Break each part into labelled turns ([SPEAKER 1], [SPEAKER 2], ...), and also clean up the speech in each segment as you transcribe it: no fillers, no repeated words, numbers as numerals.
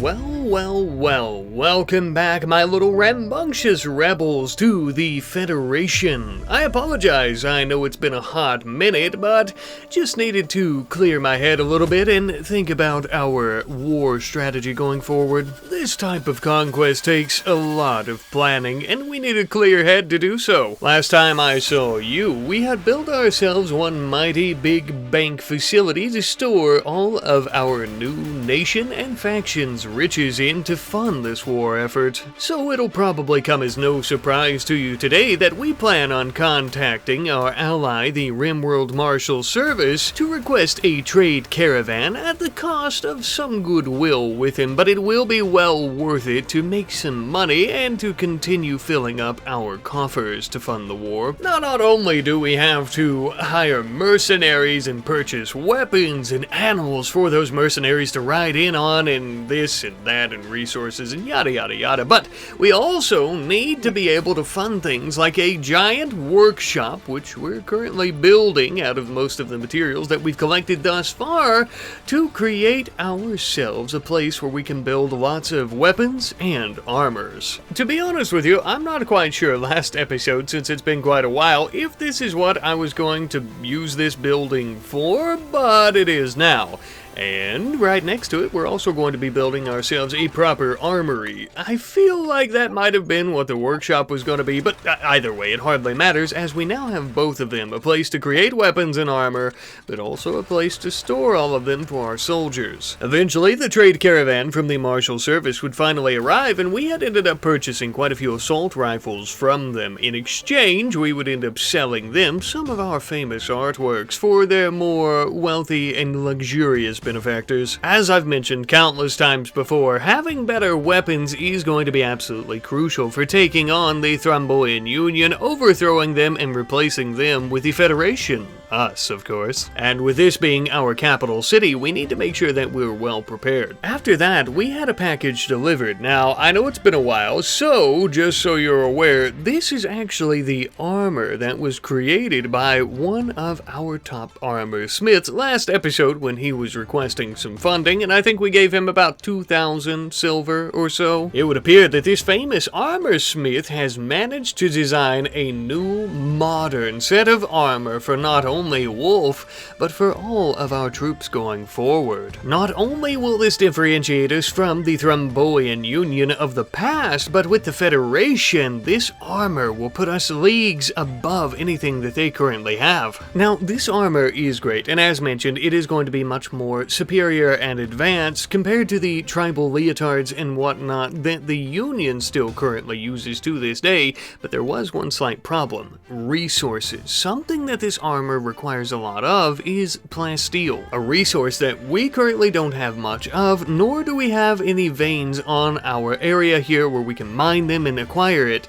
[SPEAKER 1] Well, welcome back, my little rambunctious rebels, to the Federation. I apologize, I know it's been a hot minute, but just needed to clear my head a little bit and think about our war strategy going forward. This type of conquest takes a lot of planning, and we need a clear head to do so. Last time I saw you, we had built ourselves one mighty big bank facility to store all of our new nation and factions' riches in to fund this war effort. So it'll probably come as no surprise to you today that we plan on contacting our ally, the RimWorld Marshal Service, to request a trade caravan at the cost of some goodwill with him, but it will be well worth it to make some money and to continue filling up our coffers to fund the war. Now, not only do we have to hire mercenaries and purchase weapons and animals for those mercenaries to ride in on and this and that and resources and yada yada yada, but we also need to be able to fund things like a giant workshop, which we're currently building out of most of the materials that we've collected thus far, to create ourselves a place where we can build lots of weapons and armors. To be honest with you, I'm not quite sure last episode, since it's been quite a while, if this is what I was going to use this building for, but it is now. And right next to it, we're also going to be building ourselves a proper armory. I feel like that might have been what the workshop was going to be, but either way, it hardly matters, as we now have both of them. A place to create weapons and armor, but also a place to store all of them for our soldiers. Eventually, the trade caravan from the Marshal Service would finally arrive, and we had ended up purchasing quite a few assault rifles from them. In exchange, we would end up selling them some of our famous artworks for their more wealthy and luxurious benefactors. As I've mentioned countless times before, having better weapons is going to be absolutely crucial for taking on the Thromboyan Union, overthrowing them and replacing them with the Federation. Us, of course. And with this being our capital city, we need to make sure that we're well prepared. After that, we had a package delivered. Now, I know it's been a while, so just so you're aware, this is actually the armor that was created by one of our top armor smiths last episode when he was requesting some funding, and I think we gave him about 2,000 silver or so. It would appear that this famous armor smith has managed to design a new modern set of armor for not only Wolf, but for all of our troops going forward. Not only will this differentiate us from the Thromboyan Union of the past, but with the Federation, this armor will put us leagues above anything that they currently have. Now, this armor is great, and as mentioned, it is going to be much more superior and advanced compared to the tribal leotards and whatnot that the Union still currently uses to this day, but there was one slight problem. Resources. Something that this armor requires a lot of is plasteel, a resource that we currently don't have much of, nor do we have any veins on our area here where we can mine them and acquire it.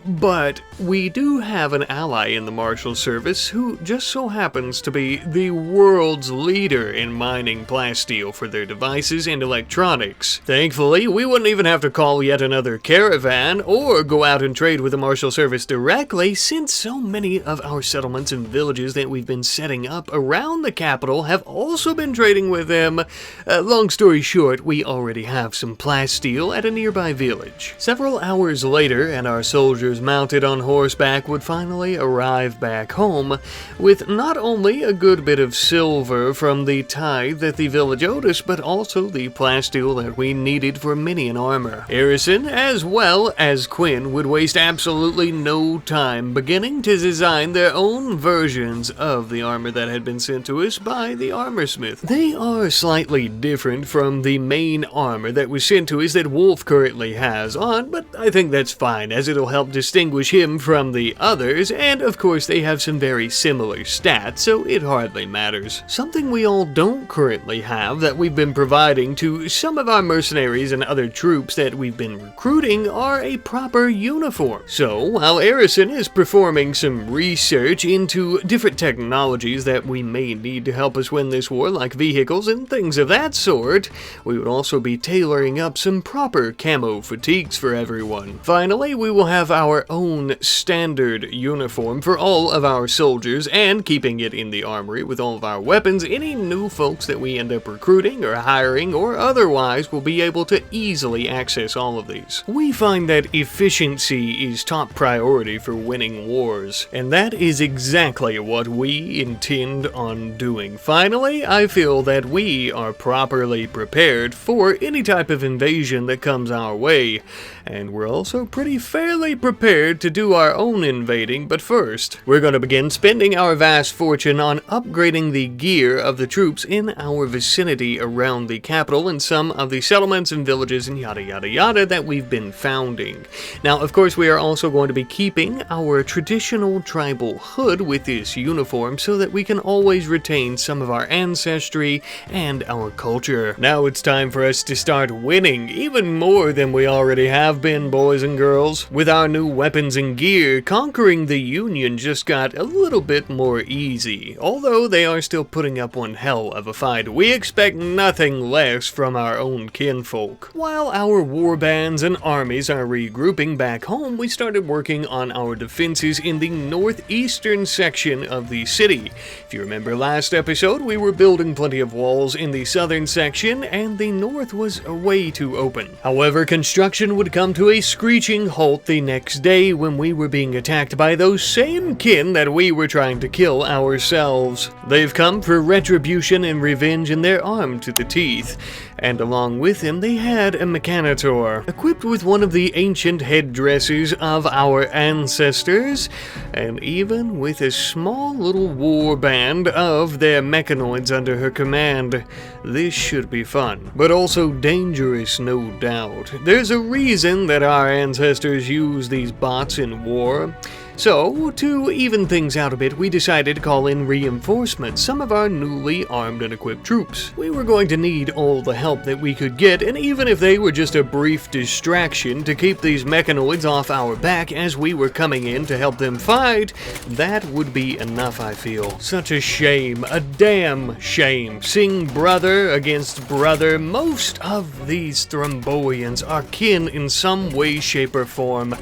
[SPEAKER 1] But we do have an ally in the Marshal Service who just so happens to be the world's leader in mining plasteel for their devices and electronics. Thankfully, we wouldn't even have to call yet another caravan or go out and trade with the Marshal Service directly, since so many of our settlements and villages that we've been setting up around the capital have also been trading with them. Long story short, we already have some plasteel at a nearby village. Several hours later, and our soldiers mounted on horseback would finally arrive back home with not only a good bit of silver from the tithe that the village owed us, but also the plasteel that we needed for minion armor. Harrison, as well as Quinn, would waste absolutely no time beginning to design their own versions of the armor that had been sent to us by the armorsmith. They are slightly different from the main armor that was sent to us that Wolf currently has on, but I think that's fine, as it'll help distinguish him from the others, and of course they have some very similar stats, so it hardly matters. Something we all don't currently have that we've been providing to some of our mercenaries and other troops that we've been recruiting are a proper uniform. So, while Harrison is performing some research into different technologies that we may need to help us win this war, like vehicles and things of that sort, we would also be tailoring up some proper camo fatigues for everyone. Finally, we will have our our own standard uniform for all of our soldiers and keeping it in the armory with all of our weapons. Any new folks that we end up recruiting or hiring or otherwise will be able to easily access all of these. We find that efficiency is top priority for winning wars, and that is exactly what we intend on doing. Finally, I feel that we are properly prepared for any type of invasion that comes our way, and we're also pretty fairly prepared to do our own invading. But first, we're going to begin spending our vast fortune on upgrading the gear of the troops in our vicinity around the capital and some of the settlements and villages and yada yada yada that we've been founding. Now, of course, we are also going to be keeping our traditional tribal hood with this uniform so that we can always retain some of our ancestry and our culture. Now it's time for us to start winning, even more than we already have been, boys and girls. With our new weapons and gear, conquering the Union just got a little bit more easy. Although they are still putting up one hell of a fight, we expect nothing less from our own kinfolk. While our war bands and armies are regrouping back home, we started working on our defenses in the northeastern section of the city. If you remember last episode, we were building plenty of walls in the southern section, and the north was way too open. However, construction would come to a screeching halt the next day when we were being attacked by those same kin that we were trying to kill ourselves. They've come for retribution and revenge, and they're armed to the teeth. And along with him, they had a mechanitor, equipped with one of the ancient headdresses of our ancestors, and even with a small little war band of their mechanoids under her command. This should be fun, but also dangerous, no doubt. There's a reason that our ancestors used these bots in war. So, to even things out a bit, we decided to call in reinforcements, some of our newly armed and equipped troops. We were going to need all the help that we could get, and even if they were just a brief distraction to keep these mechanoids off our back as we were coming in to help them fight, that would be enough, I feel. Such a shame, a damn shame, seeing brother against brother. Most of these Thromboians are kin in some way, shape, or form,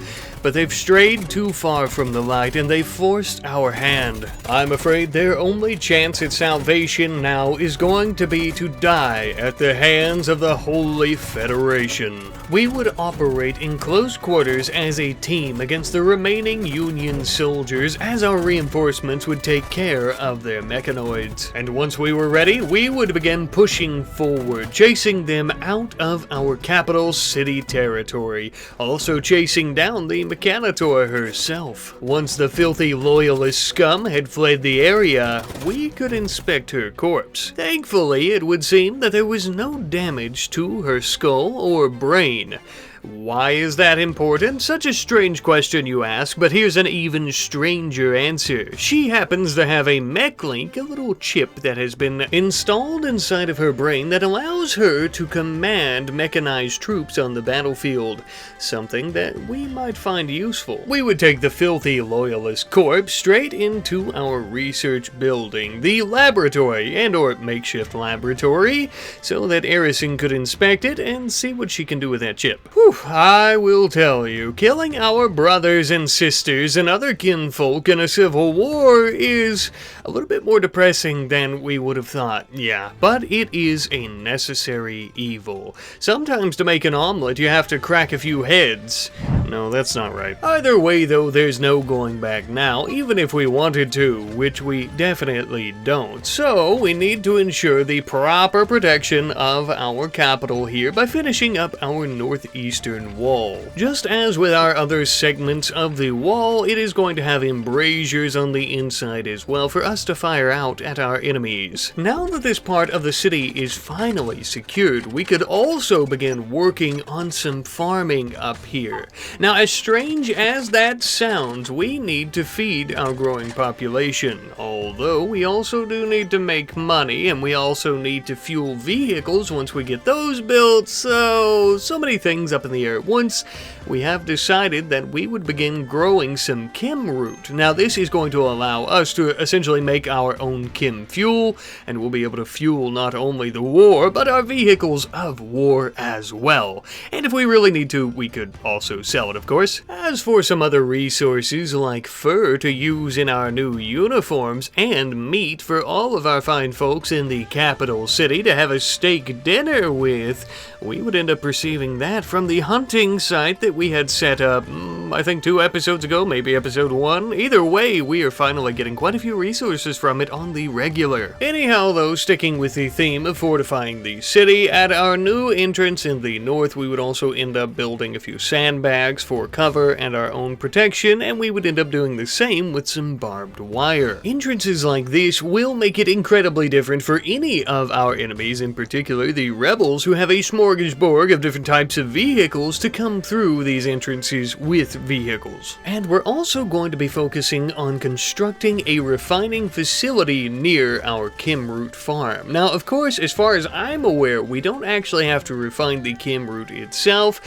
[SPEAKER 1] but they've strayed too far from the light and they've forced our hand. I'm afraid their only chance at salvation now is going to be to die at the hands of the Holy Federation. We would operate in close quarters as a team against the remaining Union soldiers, as our reinforcements would take care of their mechanoids. And once we were ready, we would begin pushing forward, chasing them out of our capital city territory, also chasing down the Mechanitor herself. Once the filthy loyalist scum had fled the area, we could inspect her corpse. Thankfully, it would seem that there was no damage to her skull or brain. Why is that important? Such a strange question, you ask, but here's an even stranger answer. She happens to have a mech link, a little chip that has been installed inside of her brain that allows her to command mechanized troops on the battlefield, something that we might find useful. We would take the filthy loyalist corpse straight into our research building, the laboratory and/or makeshift laboratory, so that Erison could inspect it and see what she can do with that chip. Whew. I will tell you, killing our brothers and sisters and other kinfolk in a civil war is a little bit more depressing than we would have thought, yeah, but it is a necessary evil. Sometimes to make an omelet, you have to crack a few heads. No, that's not right. Either way, though, there's no going back now, even if we wanted to, which we definitely don't. So, we need to ensure the proper protection of our capital here by finishing up our northeastern wall. Just as with our other segments of the wall, it is going to have embrasures on the inside as well for us to fire out at our enemies. Now that this part of the city is finally secured, we could also begin working on some farming up here. Now, as strange as that sounds, we need to feed our growing population, although we also do need to make money, and we also need to fuel vehicles once we get those built, so many things up in the air at once. We have decided that we would begin growing some chem root. Now, this is going to allow us to essentially make our own chem fuel, and we'll be able to fuel not only the war, but our vehicles of war as well. And if we really need to, we could also sell valid, of course. As for some other resources like fur to use in our new uniforms and meat for all of our fine folks in the capital city to have a steak dinner with, we would end up receiving that from the hunting site that we had set up, I think 2 episodes ago, maybe episode 1. Either way, we are finally getting quite a few resources from it on the regular. Anyhow though, sticking with the theme of fortifying the city, at our new entrance in the north, we would also end up building a few sandbags for cover and our own protection, and we would end up doing the same with some barbed wire. Entrances like this will make it incredibly different for any of our enemies, in particular the rebels, who have a smorgasbord of different types of vehicles to come through these entrances with vehicles. And we're also going to be focusing on constructing a refining facility near our Kimroot farm. Now, of course, as far as I'm aware, we don't actually have to refine the Kimroot itself,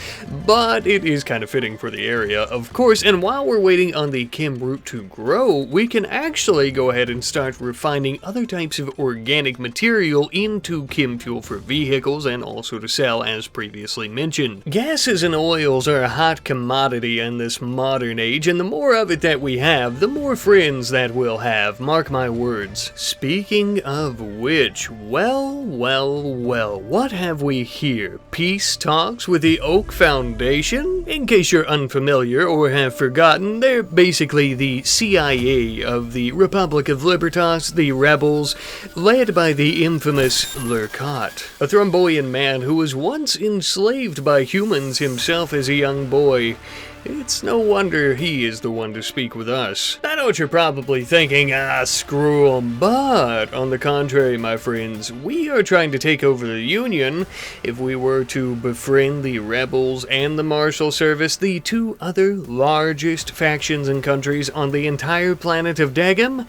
[SPEAKER 1] but it is kind of fitting for the area, of course, and while we're waiting on the Kimroot to grow, we can actually go ahead and start refining other types of organic material into Kim fuel for vehicles and also to sell, as previously mentioned. Gases and oils are a hot commodity in this modern age, and the more of it that we have, the more friends that we'll have, mark my words. Speaking of which, well, what have we here? Peace talks with the Oak Foundation? In case you're unfamiliar or have forgotten, they're basically the CIA of the Republic of Libertas, the rebels, led by the infamous Lurkat, a Thromboian man who was once enslaved by humans himself as a young boy. It's no wonder he is the one to speak with us. I know what you're probably thinking, screw 'em, but on the contrary, my friends, we are trying to take over the Union. If we were to befriend the rebels and the Marshal Service, the 2 other largest factions and countries on the entire planet of Dagum,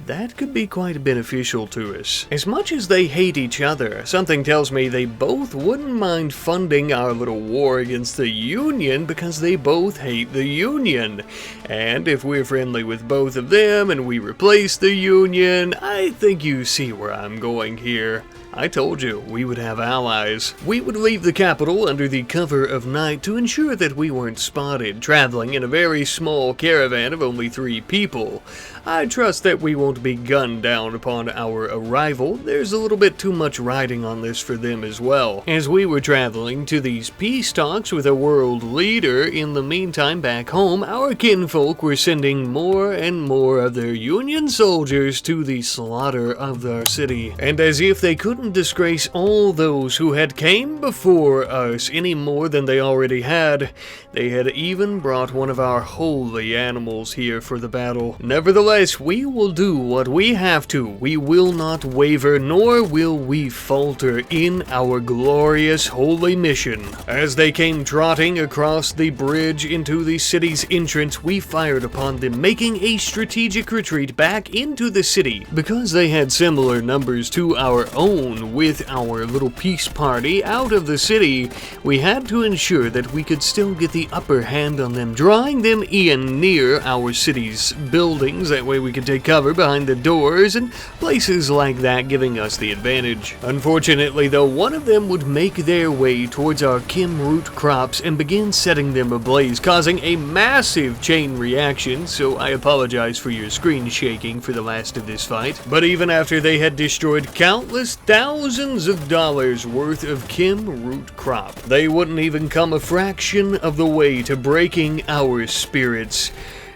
[SPEAKER 1] that could be quite beneficial to us. As much as they hate each other, something tells me they both wouldn't mind funding our little war against the Union because they both hate the Union. And if we're friendly with both of them and we replace the Union, I think you see where I'm going here. I told you, we would have allies. We would leave the capital under the cover of night to ensure that we weren't spotted, traveling in a very small caravan of only 3 people. I trust that we won't be gunned down upon our arrival. There's a little bit too much riding on this for them as well. As we were traveling to these peace talks with a world leader, in the meantime back home, our kinfolk were sending more and more of their Union soldiers to the slaughter of our city. And as if they couldn't disgrace all those who had came before us any more than they already had, they had even brought one of our holy animals here for the battle. Nevertheless, we will do what we have to. We will not waver, nor will we falter in our glorious holy mission. As they came trotting across the bridge into the city's entrance, we fired upon them, making a strategic retreat back into the city. Because they had similar numbers to our own with our little peace party out of the city, we had to ensure that we could still get the upper hand on them, drawing them in near our city's buildings. That way we could take cover behind the doors and places like that, giving us the advantage. Unfortunately though, one of them would make their way towards our Kimroot crops and begin setting them ablaze, causing a massive chain reaction, so I apologize for your screen shaking for the last of this fight. But even after they had destroyed countless thousands of dollars worth of Kimroot crop, they wouldn't even come a fraction of the way to breaking our spirits.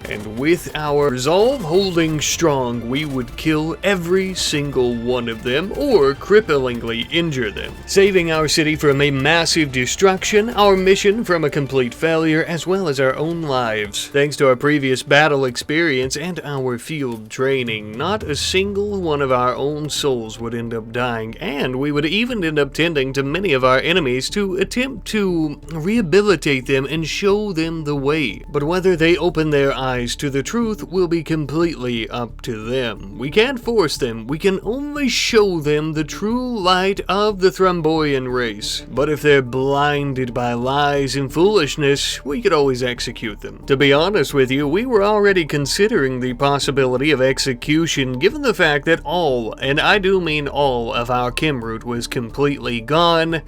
[SPEAKER 1] And with our resolve holding strong, we would kill every single one of them or cripplingly injure them, saving our city from a massive destruction, our mission from a complete failure, as well as our own lives. Thanks to our previous battle experience and our field training, not a single one of our own souls would end up dying, and we would even end up tending to many of our enemies to attempt to rehabilitate them and show them the way. But whether they open their eyes eyes to the truth will be completely up to them. We can't force them, we can only show them the true light of the Thromboian race. But if they're blinded by lies and foolishness, we could always execute them. To be honest with you, we were already considering the possibility of execution given the fact that all, and I do mean all, of our chem route was completely gone.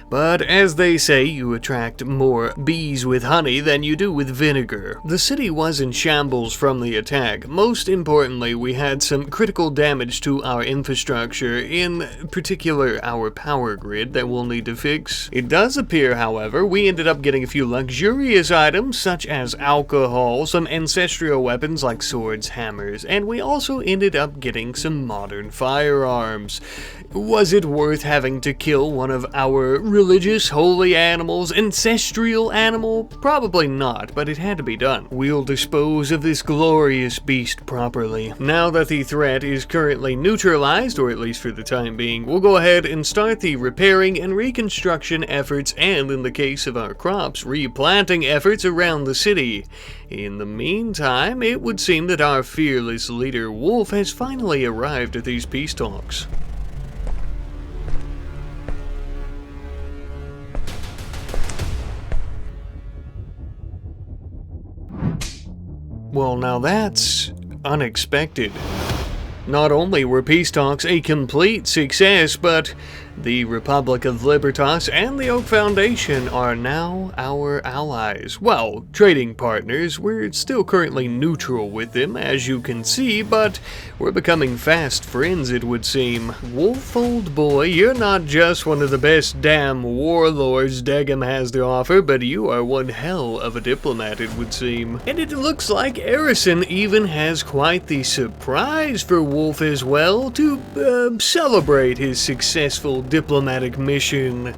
[SPEAKER 1] But as they say, you attract more bees with honey than you do with vinegar. The city was in shambles from the attack. Most importantly, we had some critical damage to our infrastructure, in particular our power grid, that we'll need to fix. It does appear, however, we ended up getting a few luxurious items such as alcohol, some ancestral weapons like swords, hammers, and we also ended up getting some modern firearms. Was it worth having to kill one of our religious holy animals, ancestral animal? Probably not, but it had to be done. We'll dispose of this glorious beast properly. Now that the threat is currently neutralized, or at least for the time being, we'll go ahead and start the repairing and reconstruction efforts, and in the case of our crops, replanting efforts around the city. In the meantime, it would seem that our fearless leader Wolf has finally arrived at these peace talks. Well, now that's unexpected. Not only were peace talks a complete success, but the Republic of Libertas and the Oak Foundation are now our allies. Well, trading partners. We're still currently neutral with them, as you can see, but we're becoming fast friends, it would seem. Wolf, old boy, you're not just one of the best damn warlords Degum has to offer, but you are one hell of a diplomat, it would seem. And it looks like Arison even has quite the surprise for Wolf as well, to celebrate his successful diplomatic mission.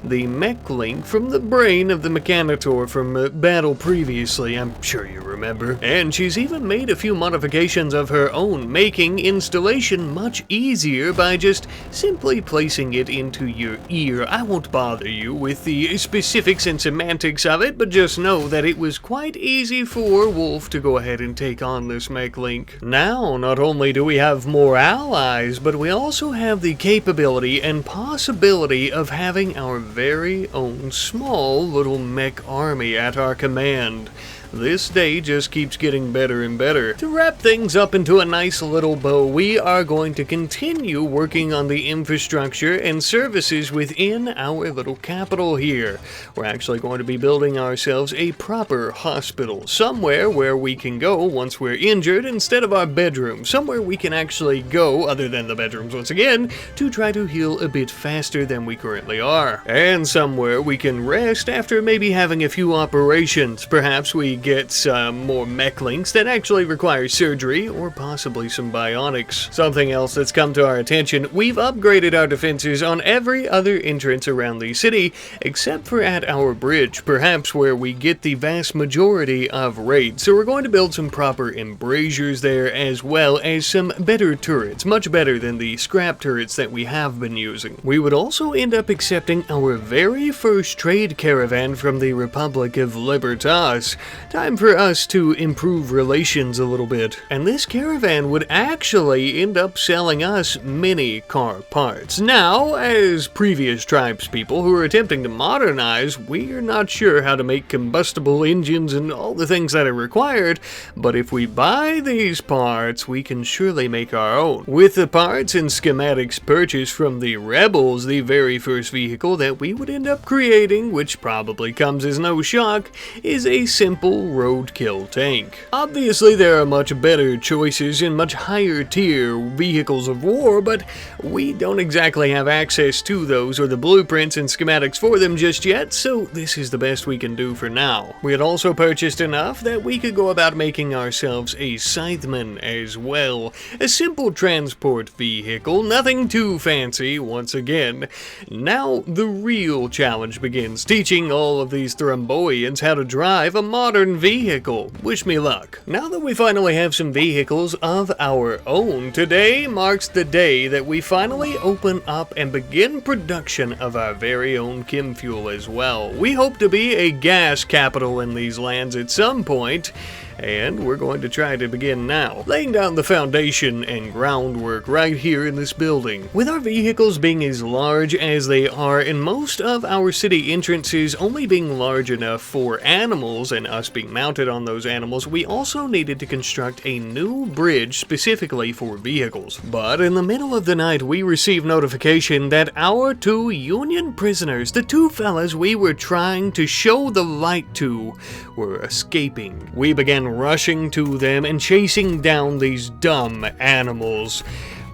[SPEAKER 1] The mech link from the brain of the Mechanitor from battle previously, I'm sure you remember. And she's even made a few modifications of her own, making installation much easier by just simply placing it into your ear. I won't bother you with the specifics and semantics of it, but just know that it was quite easy for Wolf to go ahead and take on this mech link. Now, not only do we have more allies, but we also have the capability and possibility of having our very own small little mech army at our command. This day just keeps getting better and better. To wrap things up into a nice little bow, we are going to continue working on the infrastructure and services within our little capital here. We're actually going to be building ourselves a proper hospital, somewhere where we can go once we're injured instead of our bedroom, somewhere we can actually go, other than the bedrooms once again, to try to heal a bit faster than we currently are. And somewhere we can rest after maybe having a few operations. Perhaps we get some more mech links that actually require surgery, or possibly some bionics. Something else that's come to our attention, we've upgraded our defenses on every other entrance around the city, except for at our bridge, perhaps where we get the vast majority of raids. So we're going to build some proper embrasures there, as well as some better turrets, much better than the scrap turrets that we have been using. We would also end up accepting our very first trade caravan from the Republic of Libertas. Time for us to improve relations a little bit. And this caravan would actually end up selling us many car parts. Now, as previous tribespeople who are attempting to modernize, we're not sure how to make combustible engines and all the things that are required, but if we buy these parts, we can surely make our own. With the parts and schematics purchased from the Rebels, the very first vehicle that we would end up creating, which probably comes as no shock, is a simple roadkill tank. Obviously there are much better choices and much higher tier vehicles of war, but we don't exactly have access to those or the blueprints and schematics for them just yet, so this is the best we can do for now. We had also purchased enough that we could go about making ourselves a scytheman as well. A simple transport vehicle, nothing too fancy once again. Now the real challenge begins, teaching all of these Thromboians how to drive a modern vehicle. Wish me luck. Now that we finally have some vehicles of our own, today marks the day that we finally open up and begin production of our very own chem fuel as well. We hope to be a gas capital in these lands at some point. and we're going to try to begin now, laying down the foundation and groundwork right here in this building. With our vehicles being as large as they are, and most of our city entrances only being large enough for animals and us being mounted on those animals, we also needed to construct a new bridge specifically for vehicles. But in the middle of the night, we received notification that our 2 Union prisoners, the 2 fellas we were trying to show the light to, were escaping. We began rushing to them and chasing down these dumb animals.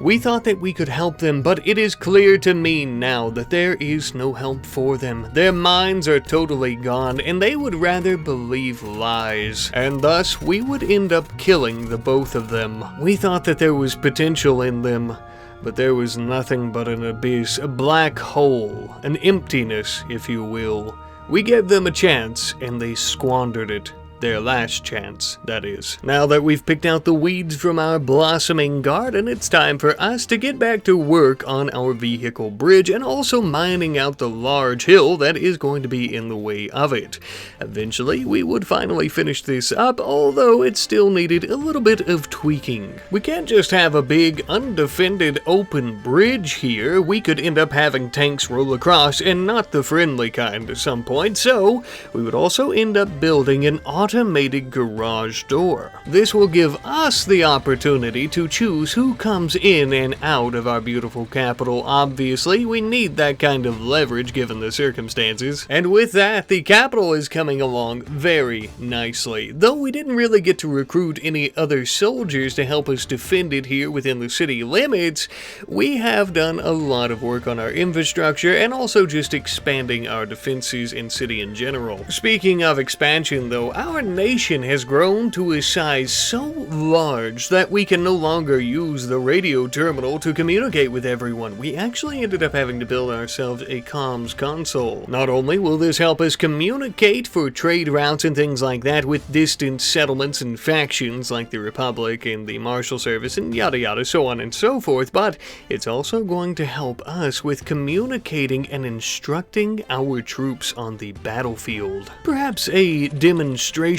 [SPEAKER 1] We thought that we could help them, but it is clear to me now that there is no help for them. Their minds are totally gone, and they would rather believe lies. And thus, we would end up killing the both of them. We thought that there was potential in them, but there was nothing but an abyss, a black hole, an emptiness, if you will. We gave them a chance, and they squandered it. Their last chance, that is. Now that we've picked out the weeds from our blossoming garden, it's time for us to get back to work on our vehicle bridge and also mining out the large hill that is going to be in the way of it. Eventually, we would finally finish this up, although it still needed a little bit of tweaking. We can't just have a big, undefended, open bridge here. We could end up having tanks roll across, and not the friendly kind at some point, so we would also end up building an automated garage door. This will give us the opportunity to choose who comes in and out of our beautiful capital. Obviously, we need that kind of leverage given the circumstances. And with that, the capital is coming along very nicely. Though we didn't really get to recruit any other soldiers to help us defend it here within the city limits, we have done a lot of work on our infrastructure and also just expanding our defenses in city in general. Speaking of expansion though, our nation has grown to a size so large that we can no longer use the radio terminal to communicate with everyone. We actually ended up having to build ourselves a comms console. Not only will this help us communicate for trade routes and things like that with distant settlements and factions like the Republic and the Marshal Service and yada yada, so on and so forth, but it's also going to help us with communicating and instructing our troops on the battlefield. Perhaps a demonstration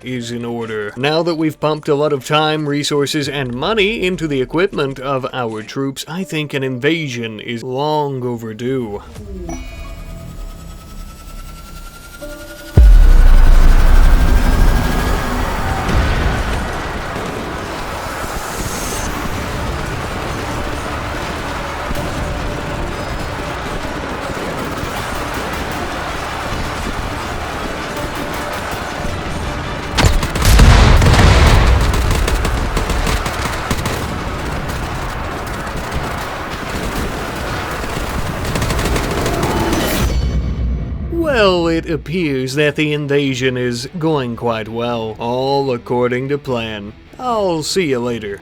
[SPEAKER 1] is in order. Now that we've pumped a lot of time, resources, and money into the equipment of our troops, I think an invasion is long overdue. Well, it appears that the invasion is going quite well, all according to plan. I'll see you later.